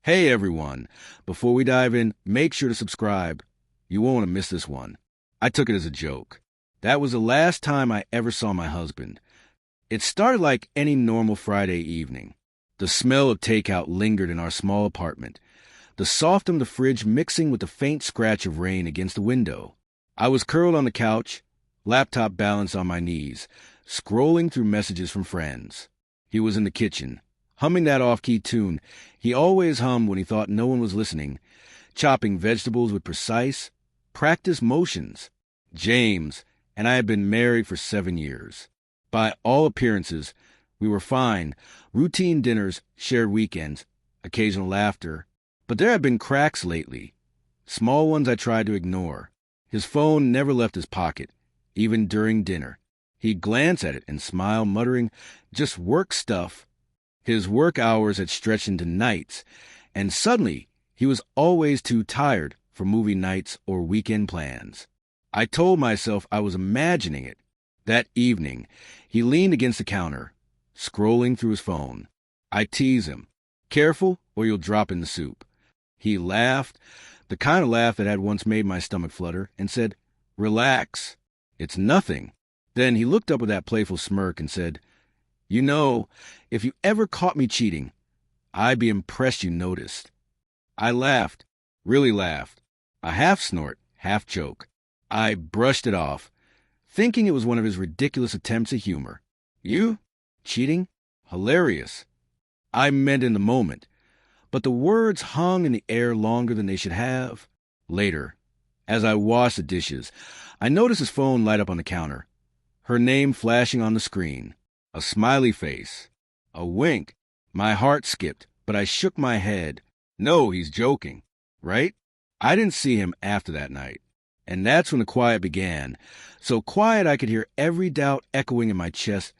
Hey everyone! Before we dive in, make sure to subscribe. You won't want to miss this one. I took it as a joke. That was the last time I ever saw my husband. It started like any normal Friday evening. The smell of takeout lingered in our small apartment, the soft of the fridge mixing with the faint scratch of rain against the window. I was curled on the couch, laptop balanced on my knees, scrolling through messages from friends. He was in the kitchen, humming that off-key tune he always hummed when he thought no one was listening, chopping vegetables with precise, practiced motions. James and I had been married for 7 years. By all appearances, we were fine. Routine dinners, shared weekends, occasional laughter. But there had been cracks lately, small ones I tried to ignore. His phone never left his pocket, even during dinner. He'd glance at it and smile, muttering, "Just work stuff." His work hours had stretched into nights, and suddenly he was always too tired for movie nights or weekend plans. I told myself I was imagining it. That evening, he leaned against the counter, scrolling through his phone. I teased him, "Careful, or you'll drop in the soup." He laughed, the kind of laugh that had once made my stomach flutter, and said, "Relax, it's nothing." Then he looked up with that playful smirk and said, "You know, if you ever caught me cheating, I'd be impressed you noticed." I laughed, really laughed, a half snort, half joke. I brushed it off, thinking it was one of his ridiculous attempts at humor. "You? Cheating? Hilarious." I meant in the moment, but the words hung in the air longer than they should have. Later, as I washed the dishes, I noticed his phone light up on the counter, her name flashing on the screen. A smiley face. A wink. My heart skipped, but I shook my head. No, he's joking, right? I didn't see him after that night. And that's when the quiet began. So quiet I could hear every doubt echoing in my chest.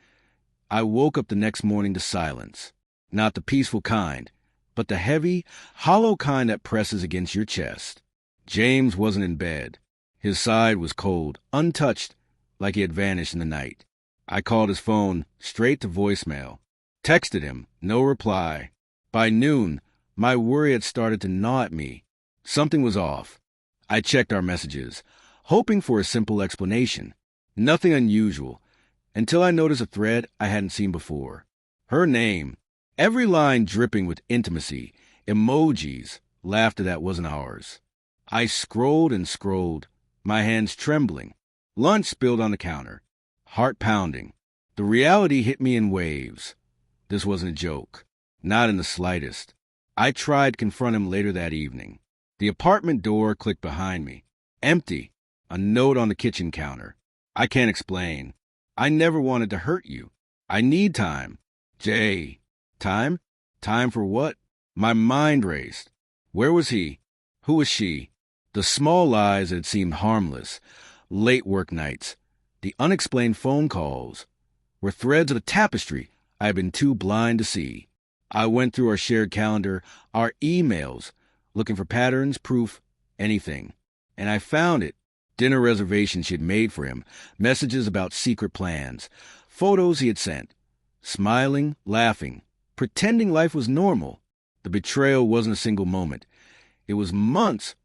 I woke up the next morning to silence. Not the peaceful kind, but the heavy, hollow kind that presses against your chest. James wasn't in bed. His side was cold, untouched, like he had vanished in the night. I called his phone straight to voicemail. Texted him, no reply. By noon, my worry had started to gnaw at me. Something was off. I checked our messages, hoping for a simple explanation. Nothing unusual, until I noticed a thread I hadn't seen before. Her name, every line dripping with intimacy, emojis, laughter that wasn't ours. I scrolled and scrolled, my hands trembling. Lunch spilled on the counter. Heart pounding. The reality hit me in waves. This wasn't a joke. Not in the slightest. I tried to confront him later that evening. The apartment door clicked behind me. Empty. A note on the kitchen counter. "I can't explain. I never wanted to hurt you. I need time." Jay. Time? Time for what? My mind raced. Where was he? Who was she? The small lies that had seemed harmless. Late work nights. The unexplained phone calls were threads of a tapestry I had been too blind to see. I went through our shared calendar, our emails, looking for patterns, proof, anything. And I found it. Dinner reservations she had made for him, messages about secret plans, photos he had sent. Smiling, laughing, pretending life was normal. The betrayal wasn't a single moment. It was months,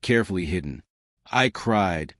carefully hidden. I cried.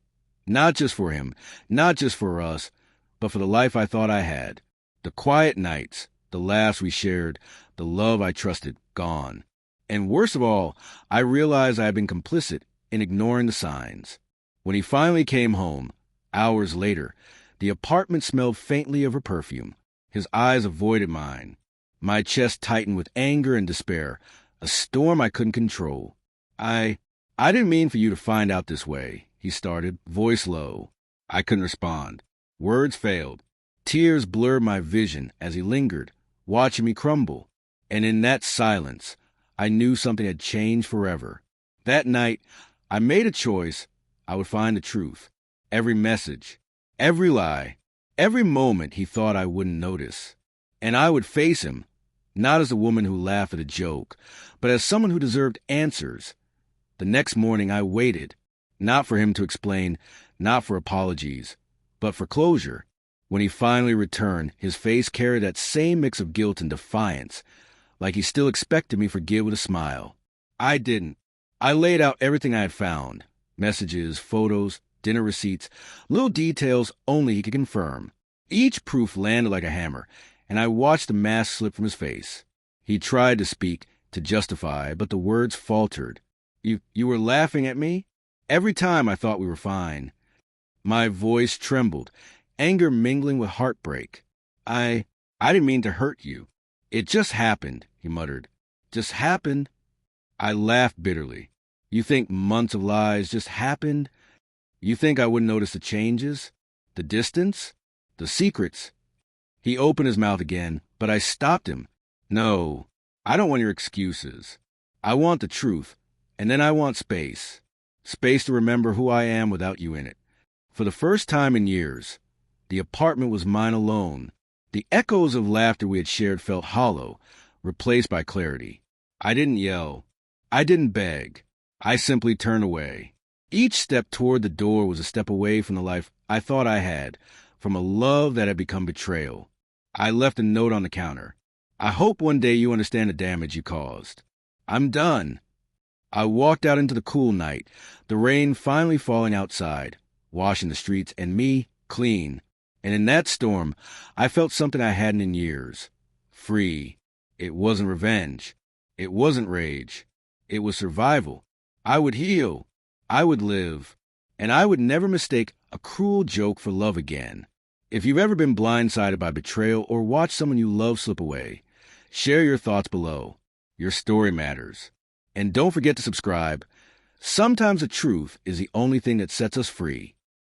Not just for him, not just for us, but for the life I thought I had. The quiet nights, the laughs we shared, the love I trusted, gone. And worst of all, I realized I had been complicit in ignoring the signs. When he finally came home, hours later, the apartment smelled faintly of her perfume. His eyes avoided mine. My chest tightened with anger and despair, a storm I couldn't control. I didn't mean for you to find out this way," he started, voice low. I couldn't respond. Words failed. Tears blurred my vision as he lingered, watching me crumble. And in that silence, I knew something had changed forever. That night, I made a choice. I would find the truth. Every message, every lie, every moment he thought I wouldn't notice. And I would face him, not as a woman who laughed at a joke, but as someone who deserved answers. The next morning I waited, not for him to explain, not for apologies, but for closure. When he finally returned, his face carried that same mix of guilt and defiance, like he still expected me to forgive with a smile. I didn't. I laid out everything I had found. Messages, photos, dinner receipts, little details only he could confirm. Each proof landed like a hammer, and I watched the mask slip from his face. He tried to speak, to justify, but the words faltered. You were laughing at me? Every time I thought we were fine. My voice trembled, anger mingling with heartbreak. I didn't mean to hurt you. It just happened, he muttered. Just happened? I laughed bitterly. You think months of lies just happened? You think I wouldn't notice the changes? The distance? The secrets? He opened his mouth again, but I stopped him. No, I don't want your excuses. I want the truth, and then I want space. Space to remember who I am without you in it. For the first time in years, the apartment was mine alone. The echoes of laughter we had shared felt hollow, replaced by clarity. I didn't yell. I didn't beg. I simply turned away. Each step toward the door was a step away from the life I thought I had, from a love that had become betrayal. I left a note on the counter. I hope one day you understand the damage you caused. I'm done. I walked out into the cool night, the rain finally falling outside, washing the streets, and me clean. And in that storm, I felt something I hadn't in years. Free. It wasn't revenge. It wasn't rage. It was survival. I would heal. I would live. And I would never mistake a cruel joke for love again. If you've ever been blindsided by betrayal or watched someone you love slip away, share your thoughts below. Your story matters. And don't forget to subscribe. Sometimes the truth is the only thing that sets us free.